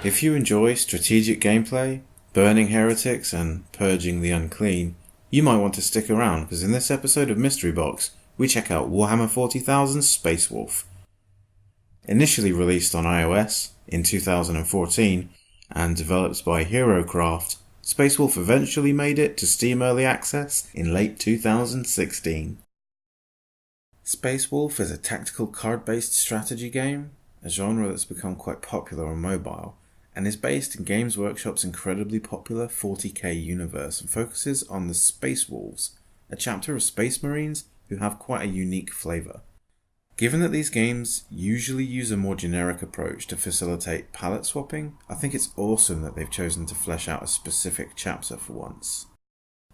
If you enjoy strategic gameplay, burning heretics, and purging the unclean, you might want to stick around, because in this episode of Mystery Box, we check out Warhammer 40,000 Space Wolf. Initially released on iOS in 2014 and developed by HeroCraft, Space Wolf eventually made it to Steam Early Access in late 2016. Space Wolf is a tactical card-based strategy game, a genre that's become quite popular on mobile, and is based in Games Workshop's incredibly popular 40k universe and focuses on the Space Wolves, a chapter of Space Marines who have quite a unique flavour. Given that these games usually use a more generic approach to facilitate palette swapping, I think it's awesome that they've chosen to flesh out a specific chapter for once.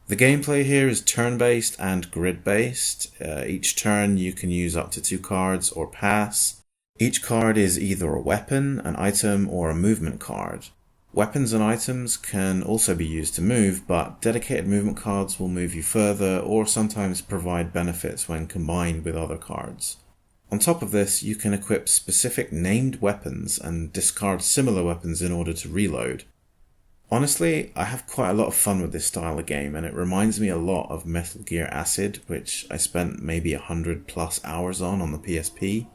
The gameplay here is turn-based and grid-based. Each turn you can use up to 2 cards or pass. Each card is either a weapon, an item, or a movement card. Weapons and items can also be used to move, but dedicated movement cards will move you further or sometimes provide benefits when combined with other cards. On top of this, you can equip specific named weapons and discard similar weapons in order to reload. Honestly, I have quite a lot of fun with this style of game, and it reminds me a lot of Metal Gear Acid, which I spent maybe 100 plus hours on the PSP.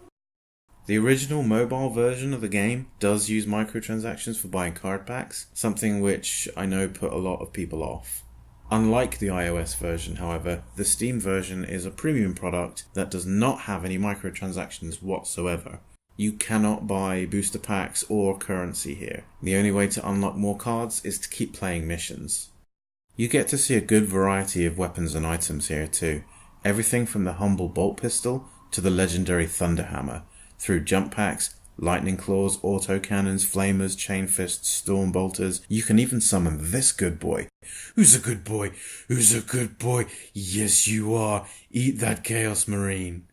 The original mobile version of the game does use microtransactions for buying card packs, something which I know put a lot of people off. Unlike the iOS version, however, the Steam version is a premium product that does not have any microtransactions whatsoever. You cannot buy booster packs or currency here. The only way to unlock more cards is to keep playing missions. You get to see a good variety of weapons and items here too. Everything from the humble bolt pistol to the legendary Thunderhammer, through jump packs, lightning claws, autocannons, flamers, chain fists, storm bolters. You can even summon this good boy. Who's a good boy? Who's a good boy? Yes, you are. Eat that Chaos Marine.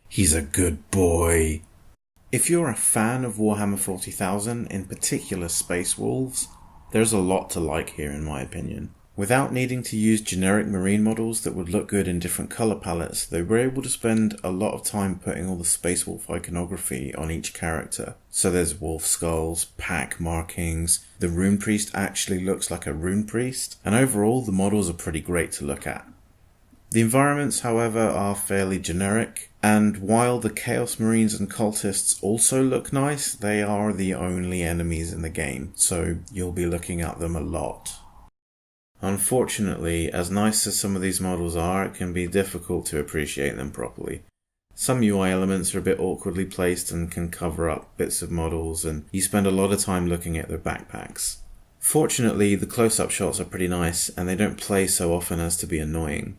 He's a good boy. If you're a fan of Warhammer 40,000, in particular Space Wolves, there's a lot to like here in my opinion. Without needing to use generic marine models that would look good in different colour palettes, they were able to spend a lot of time putting all the Space Wolf iconography on each character. So there's wolf skulls, pack markings, the Rune Priest actually looks like a Rune Priest, and overall the models are pretty great to look at. The environments, however, are fairly generic, and while the Chaos Marines and Cultists also look nice, they are the only enemies in the game, so you'll be looking at them a lot. Unfortunately, as nice as some of these models are, it can be difficult to appreciate them properly. Some UI elements are a bit awkwardly placed and can cover up bits of models, and you spend a lot of time looking at their backpacks. Fortunately, the close-up shots are pretty nice, and they don't play so often as to be annoying.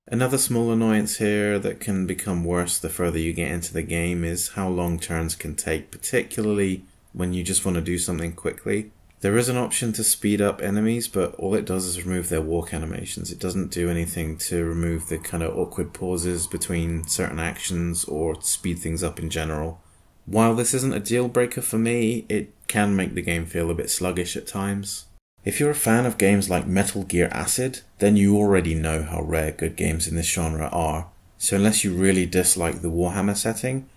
Another small annoyance here that can become worse the further you get into the game is how long turns can take, particularly when you just want to do something quickly. There is an option to speed up enemies, but all it does is remove their walk animations. It doesn't do anything to remove the kind of awkward pauses between certain actions or speed things up in general. While this isn't a deal breaker for me, it can make the game feel a bit sluggish at times. If you're a fan of games like Metal Gear Acid, then you already know how rare good games in this genre are. So unless you really dislike the Warhammer setting,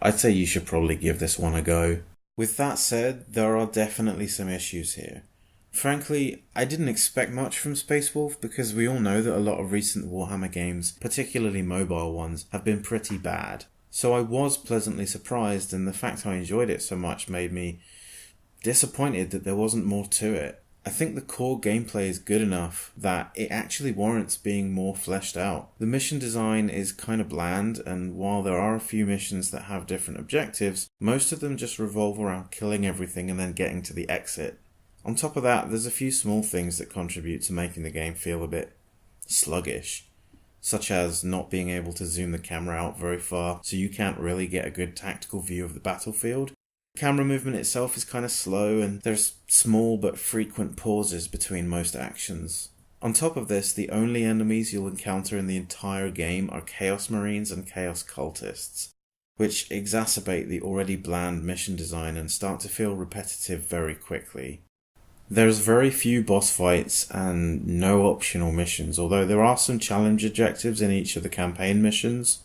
I'd say you should probably give this one a go. With that said, there are definitely some issues here. Frankly, I didn't expect much from Space Wolf because we all know that a lot of recent Warhammer games, particularly mobile ones, have been pretty bad. So I was pleasantly surprised, and the fact I enjoyed it so much made me disappointed that there wasn't more to it. I think the core gameplay is good enough that it actually warrants being more fleshed out. The mission design is kind of bland, and while there are a few missions that have different objectives, most of them just revolve around killing everything and then getting to the exit. On top of that, there's a few small things that contribute to making the game feel a bit sluggish, such as not being able to zoom the camera out very far, so you can't really get a good tactical view of the battlefield. Camera movement itself is kind of slow, and there's small but frequent pauses between most actions. On top of this, the only enemies you'll encounter in the entire game are Chaos Marines and Chaos Cultists, which exacerbate the already bland mission design and start to feel repetitive very quickly. There's very few boss fights and no optional missions, although there are some challenge objectives in each of the campaign missions.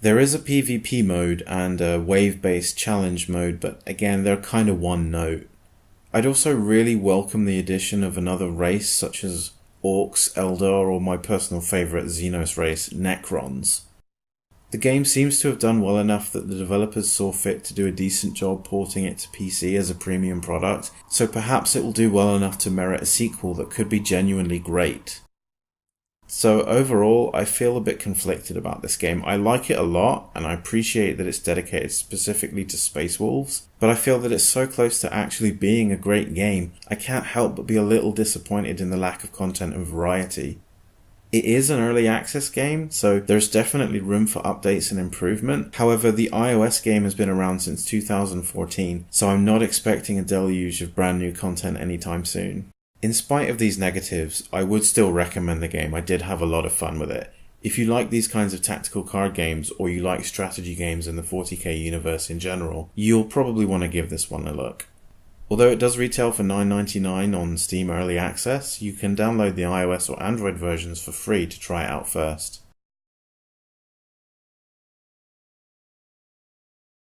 There is a PvP mode and a wave-based challenge mode, but again, they're kind of one note. I'd also really welcome the addition of another race such as Orcs, Eldar, or my personal favourite Xenos race, Necrons. The game seems to have done well enough that the developers saw fit to do a decent job porting it to PC as a premium product, so perhaps it will do well enough to merit a sequel that could be genuinely great. So overall, I feel a bit conflicted about this game. I like it a lot, and I appreciate that it's dedicated specifically to Space Wolves, but I feel that it's so close to actually being a great game, I can't help but be a little disappointed in the lack of content and variety. It is an early access game, so there's definitely room for updates and improvement. However, the iOS game has been around since 2014, so I'm not expecting a deluge of brand new content anytime soon. In spite of these negatives, I would still recommend the game. I did have a lot of fun with it. If you like these kinds of tactical card games, or you like strategy games in the 40k universe in general, you'll probably want to give this one a look. Although it does retail for $9.99 on Steam Early Access, you can download the iOS or Android versions for free to try it out first.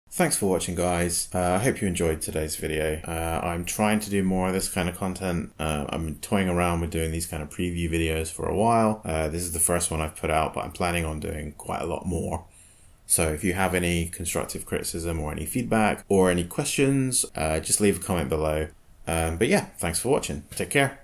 Thanks for watching, guys. I hope you enjoyed today's video. I'm trying to do more of this kind of content. I'm toying around with doing these kind of preview videos for a while. This is the first one I've put out, but I'm planning on doing quite a lot more. So if you have any constructive criticism or any feedback or any questions, just leave a comment below. But yeah, thanks for watching. Take care.